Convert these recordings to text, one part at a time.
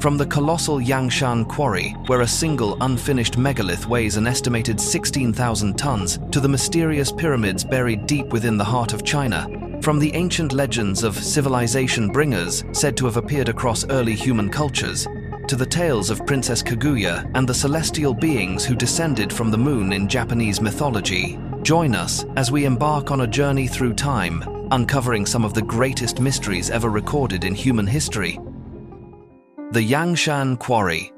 From the colossal Yangshan Quarry, where a single unfinished megalith weighs an estimated 16,000 tons, to the mysterious pyramids buried deep within the heart of China. From the ancient legends of civilization bringers said to have appeared across early human cultures, to the tales of Princess Kaguya and the celestial beings who descended from the moon in Japanese mythology. Join us as we embark on a journey through time, uncovering some of the greatest mysteries ever recorded in human history. The Yangshan Quarry.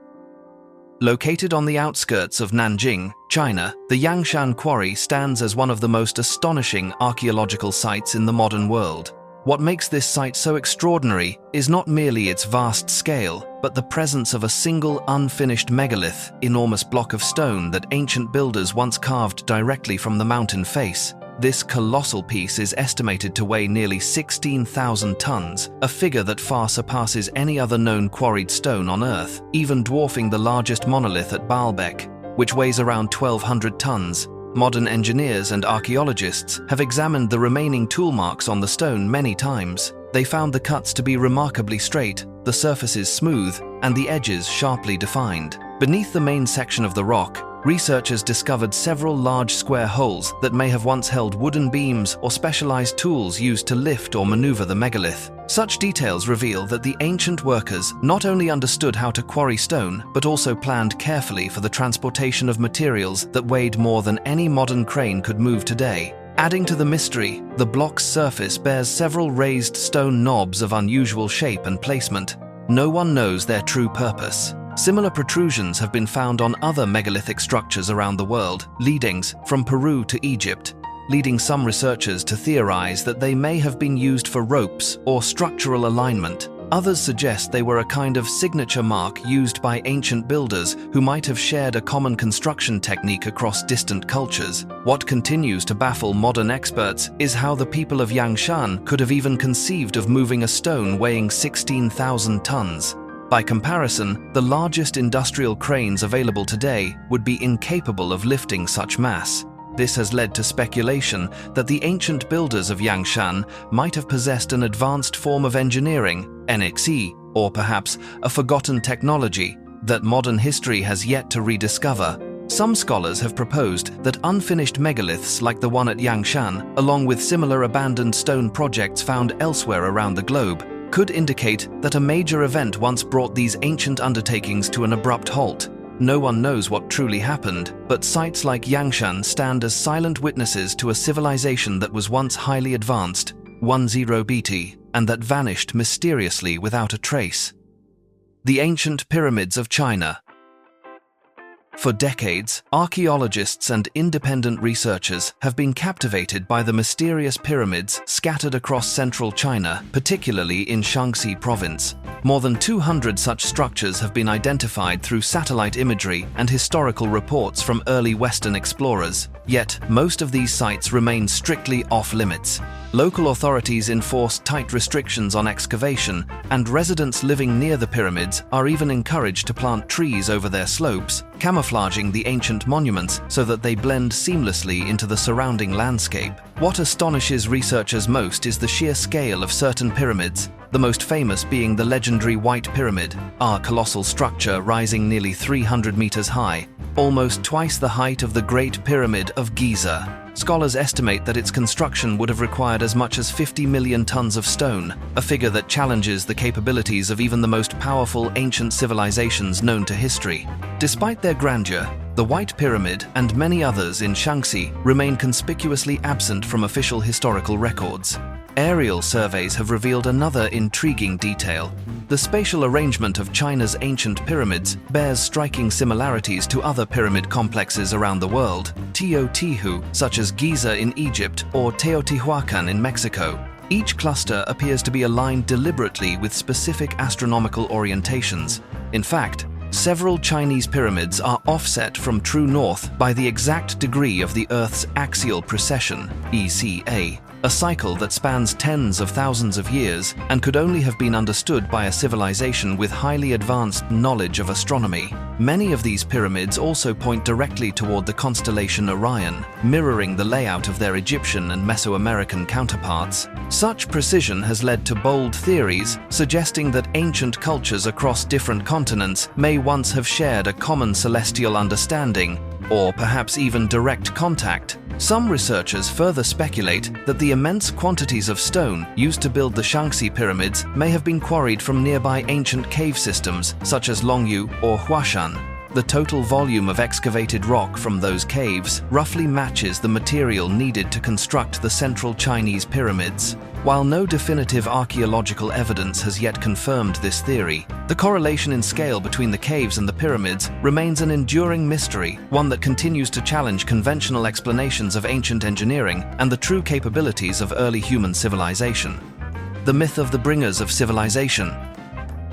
Located on the outskirts of Nanjing, China, the Yangshan Quarry stands as one of the most astonishing archaeological sites in the modern world. What makes this site so extraordinary is not merely its vast scale, but the presence of a single unfinished megalith, enormous block of stone that ancient builders once carved directly from the mountain face. This colossal piece is estimated to weigh nearly 16,000 tons, a figure that far surpasses any other known quarried stone on Earth, even dwarfing the largest monolith at Baalbek, which weighs around 1,200 tons. Modern engineers and archaeologists have examined the remaining tool marks on the stone many times. They found the cuts to be remarkably straight, the surfaces smooth, and the edges sharply defined. Beneath the main section of the rock, researchers discovered several large square holes that may have once held wooden beams or specialized tools used to lift or maneuver the megalith. Such details reveal that the ancient workers not only understood how to quarry stone, but also planned carefully for the transportation of materials that weighed more than any modern crane could move today. Adding to the mystery, the block's surface bears several raised stone knobs of unusual shape and placement. No one knows their true purpose. Similar protrusions have been found on other megalithic structures around the world, leadings from Peru to Egypt, leading some researchers to theorize that they may have been used for ropes or structural alignment. Others suggest they were a kind of signature mark used by ancient builders who might have shared a common construction technique across distant cultures. What continues to baffle modern experts is how the people of Yangshan could have even conceived of moving a stone weighing 16,000 tons. By comparison, the largest industrial cranes available today would be incapable of lifting such mass. This has led to speculation that the ancient builders of Yangshan might have possessed an advanced form of engineering, NXE, or perhaps a forgotten technology that modern history has yet to rediscover. Some scholars have proposed that unfinished megaliths like the one at Yangshan, along with similar abandoned stone projects found elsewhere around the globe, could indicate that a major event once brought these ancient undertakings to an abrupt halt. No one knows what truly happened, but sites like Yangshan stand as silent witnesses to a civilization that was once highly advanced, 10 BT, and that vanished mysteriously without a trace. The ancient pyramids of China. For decades, archaeologists and independent researchers have been captivated by the mysterious pyramids scattered across central China, particularly in Shaanxi province. More than 200 such structures have been identified through satellite imagery and historical reports from early Western explorers. Yet, most of these sites remain strictly off-limits. Local authorities enforce tight restrictions on excavation, and residents living near the pyramids are even encouraged to plant trees over their slopes, camouflaging the ancient monuments so that they blend seamlessly into the surrounding landscape. What astonishes researchers most is the sheer scale of certain pyramids, the most famous being the legendary White Pyramid, a colossal structure rising nearly 300 meters high, almost twice the height of the Great Pyramid of Giza. Scholars estimate that its construction would have required as much as 50 million tons of stone, a figure that challenges the capabilities of even the most powerful ancient civilizations known to history. Despite their grandeur, the White Pyramid and many others in Shaanxi remain conspicuously absent from official historical records. Aerial surveys have revealed another intriguing detail. The spatial arrangement of China's ancient pyramids bears striking similarities to other pyramid complexes around the world, Teotihuacan, such as Giza in Egypt or Teotihuacan in Mexico. Each cluster appears to be aligned deliberately with specific astronomical orientations. In fact, several Chinese pyramids are offset from true north by the exact degree of the Earth's axial precession, ECA. a cycle that spans tens of thousands of years and could only have been understood by a civilization with highly advanced knowledge of astronomy. Many of these pyramids also point directly toward the constellation Orion, mirroring the layout of their Egyptian and Mesoamerican counterparts. Such precision has led to bold theories suggesting that ancient cultures across different continents may once have shared a common celestial understanding, or perhaps even direct contact. Some researchers further speculate that the immense quantities of stone used to build the Shaanxi pyramids may have been quarried from nearby ancient cave systems such as Longyu or Huashan. The total volume of excavated rock from those caves roughly matches the material needed to construct the central Chinese pyramids. While no definitive archaeological evidence has yet confirmed this theory, the correlation in scale between the caves and the pyramids remains an enduring mystery, one that continues to challenge conventional explanations of ancient engineering and the true capabilities of early human civilization. The myth of the bringers of civilization.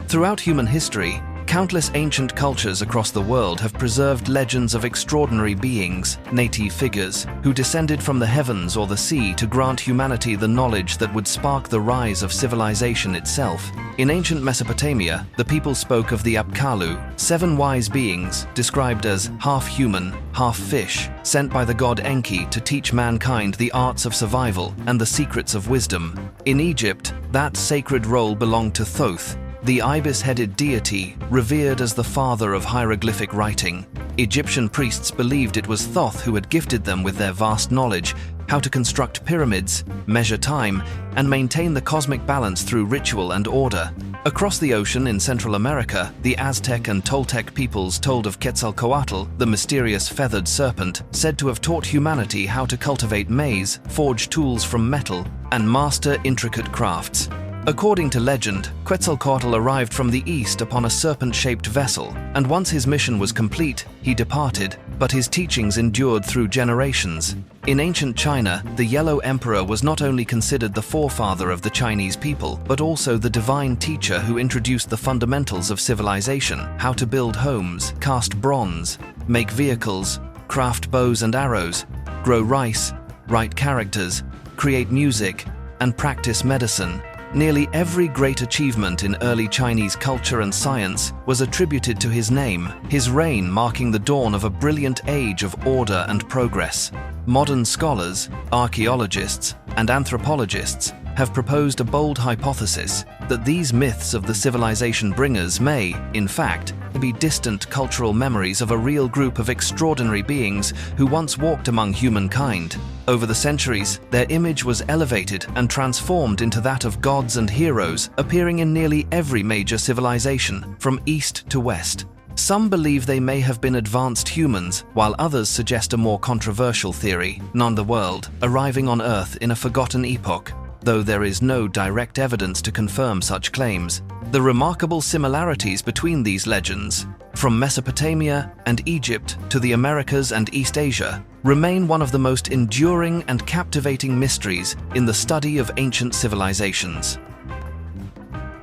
Throughout human history, countless ancient cultures across the world have preserved legends of extraordinary beings, native figures, who descended from the heavens or the sea to grant humanity the knowledge that would spark the rise of civilization itself. In ancient Mesopotamia, the people spoke of the Apkallu, 7 wise beings, described as half-human, half-fish, sent by the god Enki to teach mankind the arts of survival and the secrets of wisdom. In Egypt, that sacred role belonged to Thoth, the ibis-headed deity revered as the father of hieroglyphic writing. Egyptian priests believed it was Thoth who had gifted them with their vast knowledge, how to construct pyramids, measure time, and maintain the cosmic balance through ritual and order. Across the ocean in Central America, the Aztec and Toltec peoples told of Quetzalcoatl, the mysterious feathered serpent, said to have taught humanity how to cultivate maize, forge tools from metal, and master intricate crafts. According to legend, Quetzalcoatl arrived from the east upon a serpent-shaped vessel, and once his mission was complete, he departed, but his teachings endured through generations. In ancient China, the Yellow Emperor was not only considered the forefather of the Chinese people, but also the divine teacher who introduced the fundamentals of civilization: how to build homes, cast bronze, make vehicles, craft bows and arrows, grow rice, write characters, create music, and practice medicine. Nearly every great achievement in early Chinese culture and science was attributed to his name, his reign marking the dawn of a brilliant age of order and progress. Modern scholars, archaeologists, and anthropologists have proposed a bold hypothesis that these myths of the civilization bringers may, in fact, be distant cultural memories of a real group of extraordinary beings who once walked among humankind. Over the centuries, their image was elevated and transformed into that of gods and heroes, appearing in nearly every major civilization, from east to west. Some believe they may have been advanced humans, while others suggest a more controversial theory, none the world, arriving on Earth in a forgotten epoch. Though there is no direct evidence to confirm such claims, the remarkable similarities between these legends, from Mesopotamia and Egypt to the Americas and East Asia, remain one of the most enduring and captivating mysteries in the study of ancient civilizations.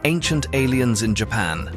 Ancient aliens in Japan.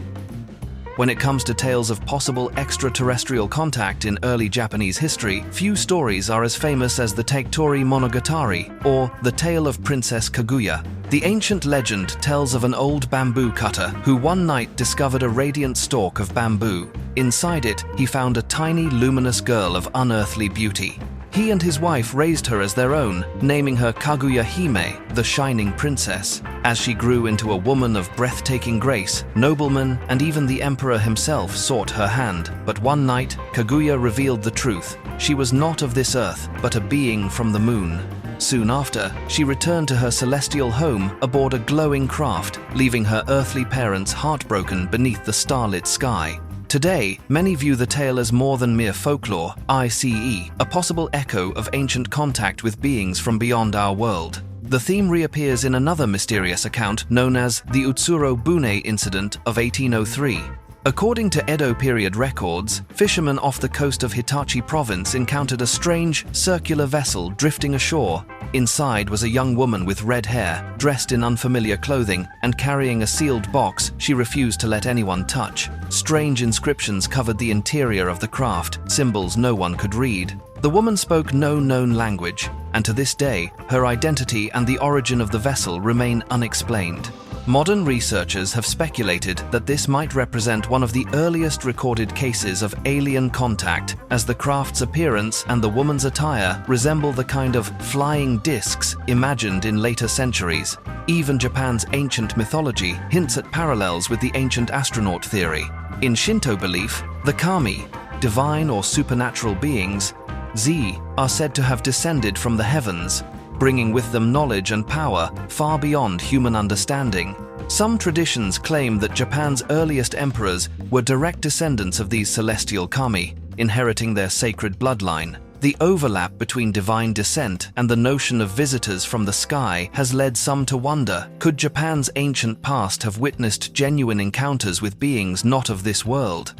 When it comes to tales of possible extraterrestrial contact in early Japanese history, few stories are as famous as the Teitori Monogatari, or the tale of Princess Kaguya. The ancient legend tells of an old bamboo cutter who one night discovered a radiant stalk of bamboo. Inside it, he found a tiny, luminous girl of unearthly beauty. He and his wife raised her as their own, naming her Kaguya Hime, the Shining Princess. As she grew into a woman of breathtaking grace, noblemen and even the emperor himself sought her hand. But one night, Kaguya revealed the truth. She was not of this earth, but a being from the moon. Soon after, she returned to her celestial home aboard a glowing craft, leaving her earthly parents heartbroken beneath the starlit sky. Today, many view the tale as more than mere folklore, ICE, a possible echo of ancient contact with beings from beyond our world. The theme reappears in another mysterious account known as the Utsuro Bune incident of 1803. According to Edo period records, fishermen off the coast of Hitachi province encountered a strange, circular vessel drifting ashore. Inside was a young woman with red hair, dressed in unfamiliar clothing, and carrying a sealed box she refused to let anyone touch. Strange inscriptions covered the interior of the craft, symbols no one could read. The woman spoke no known language, and to this day, her identity and the origin of the vessel remain unexplained. Modern researchers have speculated that this might represent one of the earliest recorded cases of alien contact, as the craft's appearance and the woman's attire resemble the kind of flying discs imagined in later centuries. Even Japan's ancient mythology hints at parallels with the ancient astronaut theory. In Shinto belief, the kami, divine or supernatural beings, Z, are said to have descended from the heavens, bringing with them knowledge and power far beyond human understanding. Some traditions claim that Japan's earliest emperors were direct descendants of these celestial kami, inheriting their sacred bloodline. The overlap between divine descent and the notion of visitors from the sky has led some to wonder, could Japan's ancient past have witnessed genuine encounters with beings not of this world?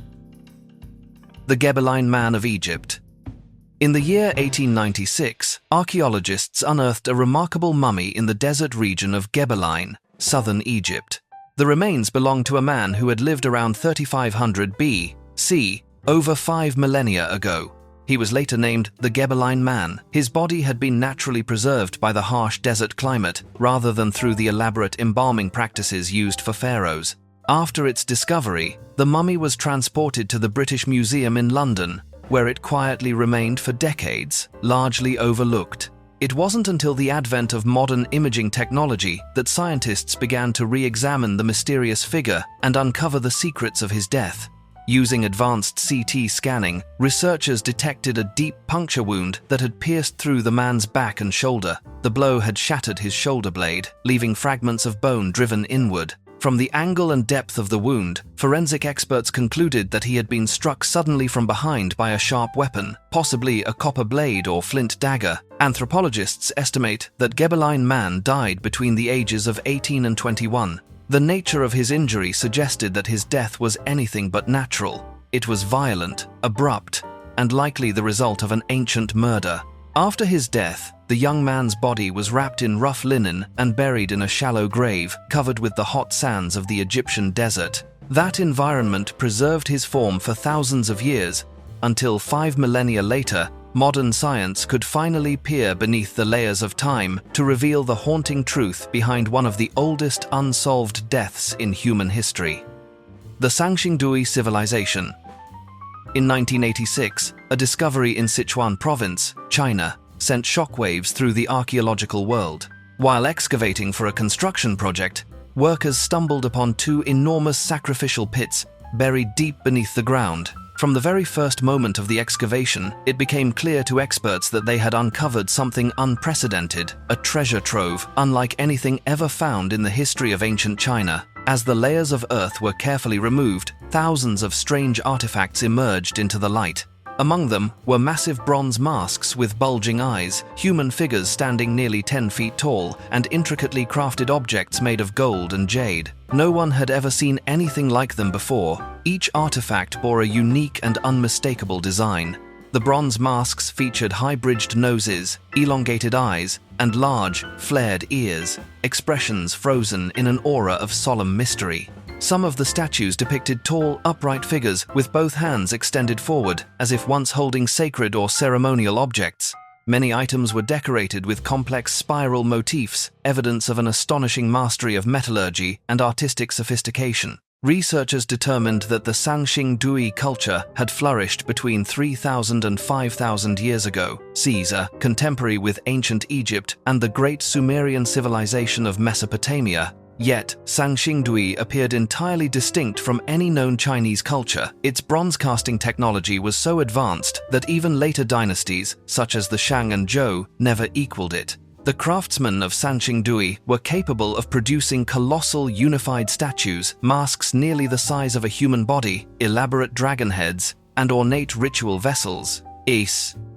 The Gebelein Man of Egypt. In the year 1896, archaeologists unearthed a remarkable mummy in the desert region of Gebelein, southern Egypt. The remains belonged to a man who had lived around 3500 B.C., over 5 millennia ago. He was later named the Gebelein Man. His body had been naturally preserved by the harsh desert climate, rather than through the elaborate embalming practices used for pharaohs. After its discovery, the mummy was transported to the British Museum in London, where it quietly remained for decades, largely overlooked. It wasn't until the advent of modern imaging technology that scientists began to re-examine the mysterious figure and uncover the secrets of his death. Using advanced CT scanning, researchers detected a deep puncture wound that had pierced through the man's back and shoulder. The blow had shattered his shoulder blade, leaving fragments of bone driven inward. From the angle and depth of the wound, forensic experts concluded that he had been struck suddenly from behind by a sharp weapon, possibly a copper blade or flint dagger. Anthropologists estimate that Gebelein Man died between the ages of 18 and 21. The nature of his injury suggested that his death was anything but natural. It was violent, abrupt, and likely the result of an ancient murder. After his death, the young man's body was wrapped in rough linen and buried in a shallow grave covered with the hot sands of the Egyptian desert. That environment preserved his form for thousands of years, until 5 millennia later, modern science could finally peer beneath the layers of time to reveal the haunting truth behind one of the oldest unsolved deaths in human history. The Sanxingdui civilization. In 1986, a discovery in Sichuan province, China, sent shockwaves through the archaeological world. While excavating for a construction project, workers stumbled upon 2 enormous sacrificial pits buried deep beneath the ground. From the very first moment of the excavation, it became clear to experts that they had uncovered something unprecedented, a treasure trove unlike anything ever found in the history of ancient China. As the layers of earth were carefully removed, thousands of strange artifacts emerged into the light. Among them were massive bronze masks with bulging eyes, human figures standing nearly 10 feet tall, and intricately crafted objects made of gold and jade. No one had ever seen anything like them before. Each artifact bore a unique and unmistakable design. The bronze masks featured high-bridged noses, elongated eyes, and large, flared ears, expressions frozen in an aura of solemn mystery. Some of the statues depicted tall, upright figures with both hands extended forward, as if once holding sacred or ceremonial objects. Many items were decorated with complex spiral motifs, evidence of an astonishing mastery of metallurgy and artistic sophistication. Researchers determined that the Sanxingdui culture had flourished between 3,000 and 5,000 years ago, Caesar, contemporary with ancient Egypt and the great Sumerian civilization of Mesopotamia. Yet, Sanxingdui appeared entirely distinct from any known Chinese culture. Its bronze casting technology was so advanced that even later dynasties, such as the Shang and Zhou, never equaled it. The craftsmen of Sanxingdui were capable of producing colossal unified statues, masks nearly the size of a human body, elaborate dragon heads, and ornate ritual vessels,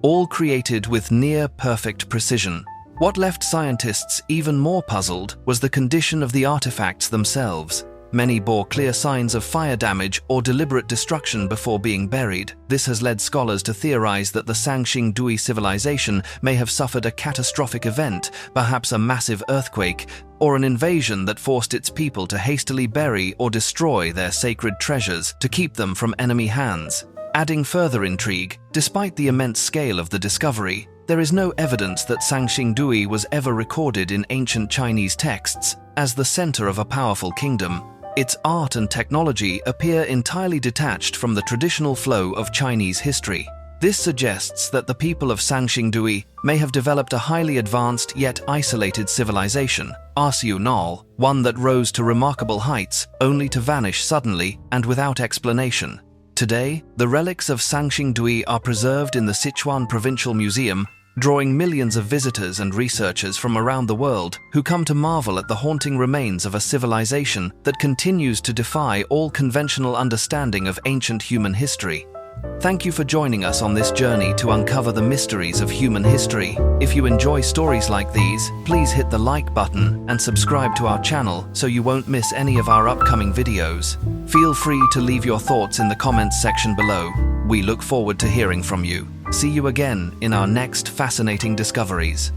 all created with near-perfect precision. What left scientists even more puzzled was the condition of the artifacts themselves. Many bore clear signs of fire damage or deliberate destruction before being buried. This has led scholars to theorize that the Sanxingdui civilization may have suffered a catastrophic event, perhaps a massive earthquake, or an invasion that forced its people to hastily bury or destroy their sacred treasures to keep them from enemy hands. Adding further intrigue, despite the immense scale of the discovery, there is no evidence that Sanxingdui was ever recorded in ancient Chinese texts as the center of a powerful kingdom. Its art and technology appear entirely detached from the traditional flow of Chinese history. This suggests that the people of Sanxingdui may have developed a highly advanced yet isolated civilization, one that rose to remarkable heights only to vanish suddenly and without explanation. Today, the relics of Sanxingdui are preserved in the Sichuan Provincial Museum, drawing millions of visitors and researchers from around the world who come to marvel at the haunting remains of a civilization that continues to defy all conventional understanding of ancient human history. Thank you for joining us on this journey to uncover the mysteries of human history. If you enjoy stories like these, please hit the like button and subscribe to our channel so you won't miss any of our upcoming videos. Feel free to leave your thoughts in the comments section below. We look forward to hearing from you. See you again in our next fascinating discoveries.